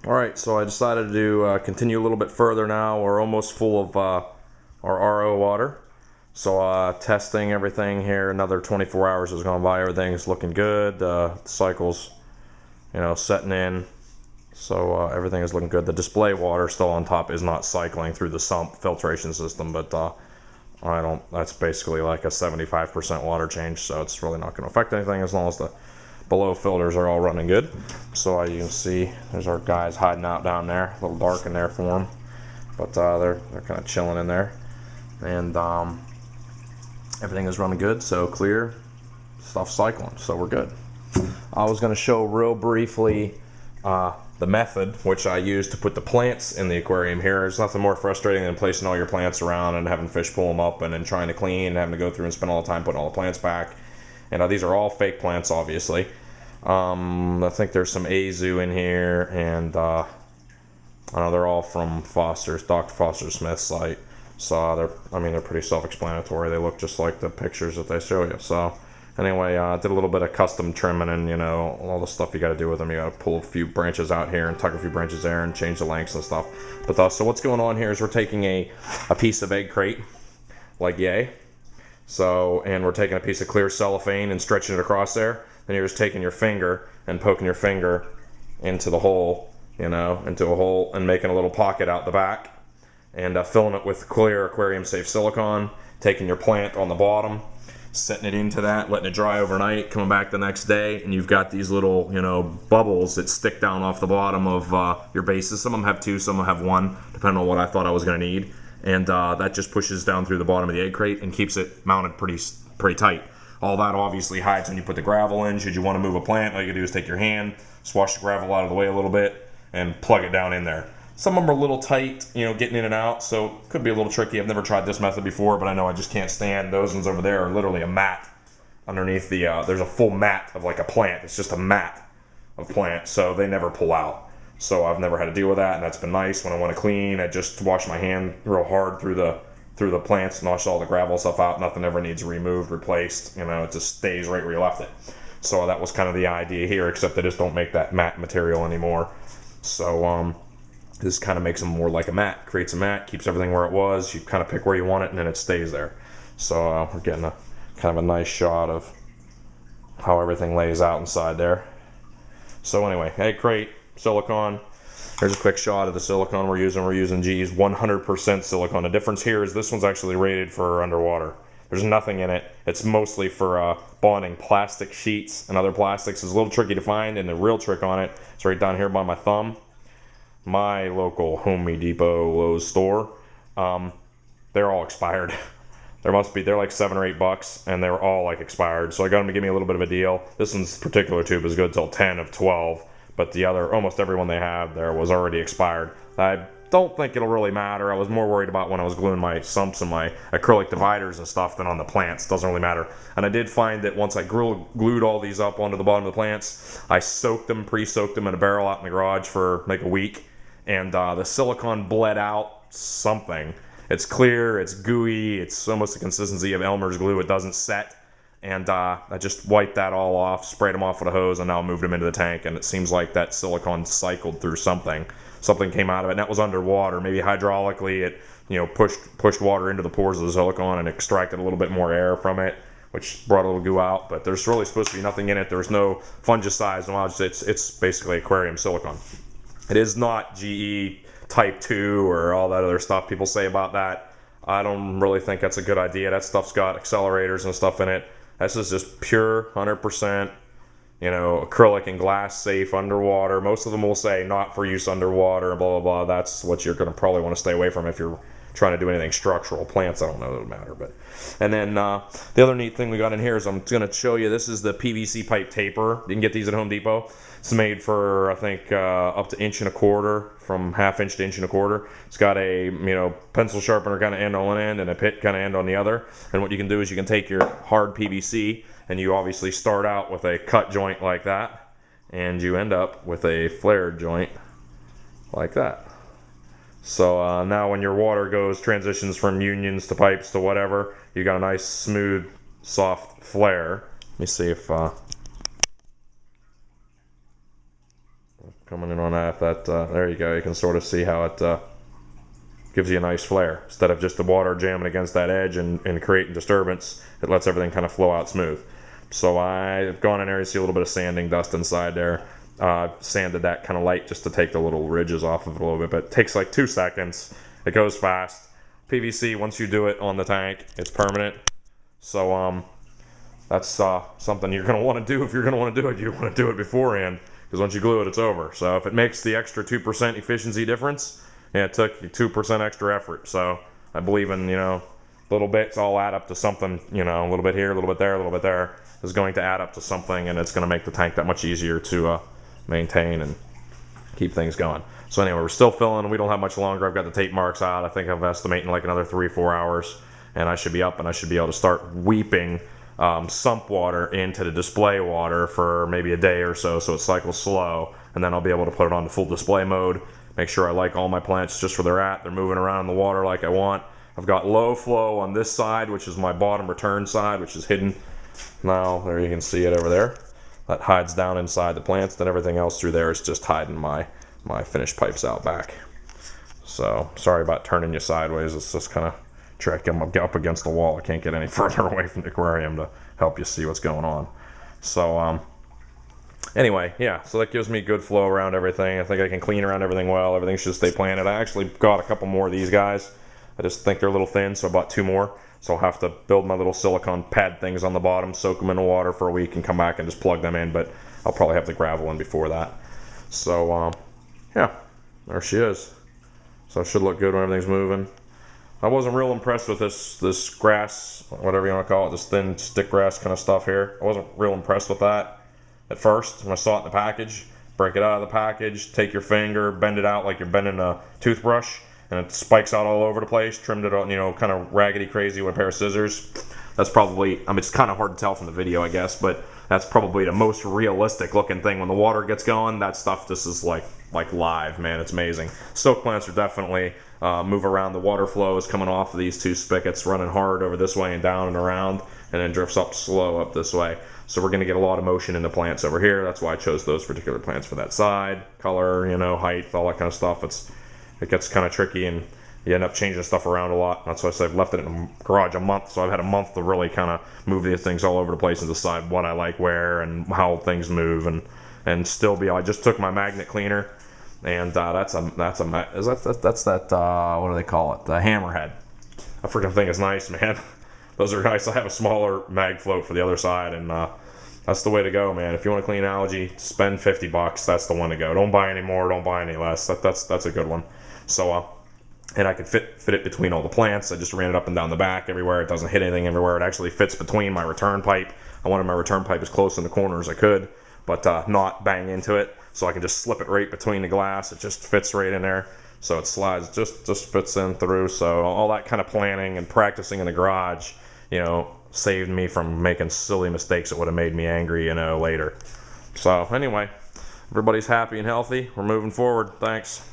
Alright, so I decided to continue a little bit further now. We're almost full of our RO water. So testing everything here. Another 24 hours has gone by. Everything's looking good. The cycle's, setting in. So everything is looking good. The display water still on top is not cycling through the sump filtration system, but that's basically like a 75% water change, so it's really not going to affect anything as long as the below filters are all running good. So you can see there's our guys hiding out down there. A little dark in there for them, but they're kind of chilling in there, and everything is running good. So clear, stuff cycling, so we're good. I was going to show real briefly the method which I use to put the plants in the aquarium here. There's nothing more frustrating than placing all your plants around and having fish pull them up and then trying to clean and having to go through and spend all the time putting all the plants back. And these are all fake plants, obviously. I think there's some Azu in here, and I know they're all from Dr. Foster Smith's site. So they're pretty self-explanatory. They look just like the pictures that they show you. So anyway, I did a little bit of custom trimming and, all the stuff you got to do with them. You got to pull a few branches out here and tuck a few branches there and change the lengths and stuff. But so what's going on here is we're taking a piece of egg crate, like yay. And we're taking a piece of clear cellophane and stretching it across there. Then you're just taking your finger and poking your finger into the hole, into a hole, and making a little pocket out the back, and filling it with clear aquarium safe silicone, taking your plant on the bottom, setting it into that, letting it dry overnight, coming back the next day, and you've got these little, bubbles that stick down off the bottom of your bases. Some of them have two, some of them have one, depending on what I thought I was going to need. And that just pushes down through the bottom of the egg crate and keeps it mounted pretty tight. All that obviously hides when you put the gravel in. Should you want to move a plant, all you can do is take your hand, swash the gravel out of the way a little bit, and plug it down in there. Some of them are a little tight, getting in and out, so it could be a little tricky. I've never tried this method before, but I know I just can't stand. Those ones over there are literally a mat underneath the, there's a full mat of like a plant. It's just a mat of plant, so they never pull out. So I've never had to deal with that, and that's been nice. When I want to clean, I just wash my hand real hard through the plants and wash all the gravel stuff out. Nothing ever needs removed, replaced. It just stays right where you left it. So that was kind of the idea here, except they just don't make that matte material anymore. So this kind of makes them more like a mat. Creates a mat, keeps everything where it was. You kind of pick where you want it, and then it stays there. So we're getting a kind of a nice shot of how everything lays out inside there. So anyway, egg crate, silicone. Here's a quick shot of the silicone we're using. We're using GE's 100% silicone. The difference here is this one's actually rated for underwater. There's nothing in it. It's mostly for bonding plastic sheets and other plastics. It's a little tricky to find, and the real trick on it is right down here by my thumb. My local Home Depot Lowe's store, they're all expired. They're like $7 or $8, and they're all like expired. So I got them to give me a little bit of a deal. This one's particular tube is good till 10 of 12. But the other, almost everyone they have there was already expired. I don't think it'll really matter. I was more worried about when I was gluing my sumps and my acrylic dividers and stuff than on the plants. Doesn't really matter. And I did find that once I glued all these up onto the bottom of the plants, I pre-soaked them in a barrel out in the garage for like a week. And the silicone bled out something. It's clear, it's gooey, it's almost the consistency of Elmer's glue. It doesn't set. And I just wiped that all off, sprayed them off with a hose, and now moved them into the tank. And it seems like that silicone cycled through something. Something came out of it, and that was underwater. Maybe hydraulically, it pushed water into the pores of the silicone and extracted a little bit more air from it, which brought a little goo out. But there's really supposed to be nothing in it. There's no fungicides. It's basically aquarium silicone. It is not GE Type 2 or all that other stuff people say about that. I don't really think that's a good idea. That stuff's got accelerators and stuff in it. This is just pure 100%, acrylic and glass safe underwater. Most of them will say not for use underwater, blah, blah, blah. That's what you're going to probably want to stay away from if you're trying to do anything structural. Plants, I don't know, it doesn't matter. And then the other neat thing we got in here is I'm going to show you, this is the PVC pipe taper. You can get these at Home Depot. It's made for, I think, up to 1.25 inches, from 1/2 inch to 1.25 inches. It's got a, pencil sharpener kind of end on one end and a pit kind of end on the other. And what you can do is you can take your hard PVC, and you obviously start out with a cut joint like that, and you end up with a flared joint like that. So now when your water transitions from unions to pipes to whatever, you got a nice, smooth, soft flare. Let me see if Coming in on that, there you go. You can sort of see how it gives you a nice flare. Instead of just the water jamming against that edge and creating disturbance, it lets everything kind of flow out smooth. So I've gone in there, you see a little bit of sanding dust inside there. Sanded that kind of light just to take the little ridges off of it a little bit, but it takes like 2 seconds. It goes fast. PVC, once you do it on the tank, it's permanent. So that's something you're going to want to do. If you're going to want to do it, you want to do it beforehand, because once you glue it, it's over. So if it makes the extra 2% efficiency difference, yeah, it took you 2% extra effort. So I believe in, little bits all add up to something, a little bit here, a little bit there, a little bit there is going to add up to something, and it's going to make the tank that much easier to maintain and keep things going. So anyway, we're still filling. We don't have much longer. I've got the tape marks out. I think I'm estimating like another 3-4 hours, and I should be up and I should be able to start weeping sump water into the display water for maybe a day or so it cycles slow, and then I'll be able to put it on the full display mode, make sure I like all my plants just where they're at. They're moving around in the water like I want. I've got low flow on this side, which is my bottom return side, which is hidden. Now, there you can see it over there. That hides down inside the plants, then everything else through there is just hiding my finished pipes out back. So, sorry about turning you sideways. It's just kind of trick. I'm up against the wall. I can't get any further away from the aquarium to help you see what's going on. So, anyway, yeah, so that gives me good flow around everything. I think I can clean around everything well. Everything should stay planted. I actually got a couple more of these guys. I just think they're a little thin, so I bought 2 more. So I'll have to build my little silicone pad things on the bottom, soak them in the water for a week, and come back and just plug them in. But I'll probably have the gravel in before that. So, yeah, there she is. So it should look good when everything's moving. I wasn't real impressed with this grass, whatever you want to call it, this thin stick grass kind of stuff here. I wasn't real impressed with that at first when I saw it in the package. Break it out of the package, take your finger, bend it out like you're bending a toothbrush, and it spikes out all over the place. Trimmed it out, kind of raggedy crazy with a pair of scissors. That's probably, it's kind of hard to tell from the video, I guess, but that's probably the most realistic looking thing. When the water gets going, that stuff just is like live, man. It's amazing. Soak plants are definitely move around. The water flow is coming off of these 2 spigots, running hard over this way and down and around, and then drifts up slow up this way. So we're going to get a lot of motion in the plants over here. That's why I chose those particular plants for that side. Color, height, all that kind of stuff. It gets kind of tricky, and you end up changing stuff around a lot. That's why I said I've left it in the garage a month, so I've had a month to really kind of move these things all over the place and decide what I like where and how things move, and still be. I just took my magnet cleaner, and that's that what do they call it? The hammerhead. I freaking think it's nice, man. Those are nice. I have a smaller mag float for the other side, and that's the way to go, man. If you want to clean algae, spend $50. That's the one to go. Don't buy any more. Don't buy any less. That's a good one. So, and I can fit it between all the plants. I just ran it up and down the back everywhere. It doesn't hit anything everywhere. It actually fits between my return pipe. I wanted my return pipe as close in the corner as I could, but not bang into it. So I can just slip it right between the glass. It just fits right in there. So it slides, just fits in through. So all that kind of planning and practicing in the garage, saved me from making silly mistakes that would have made me angry, later. So anyway, everybody's happy and healthy. We're moving forward. Thanks.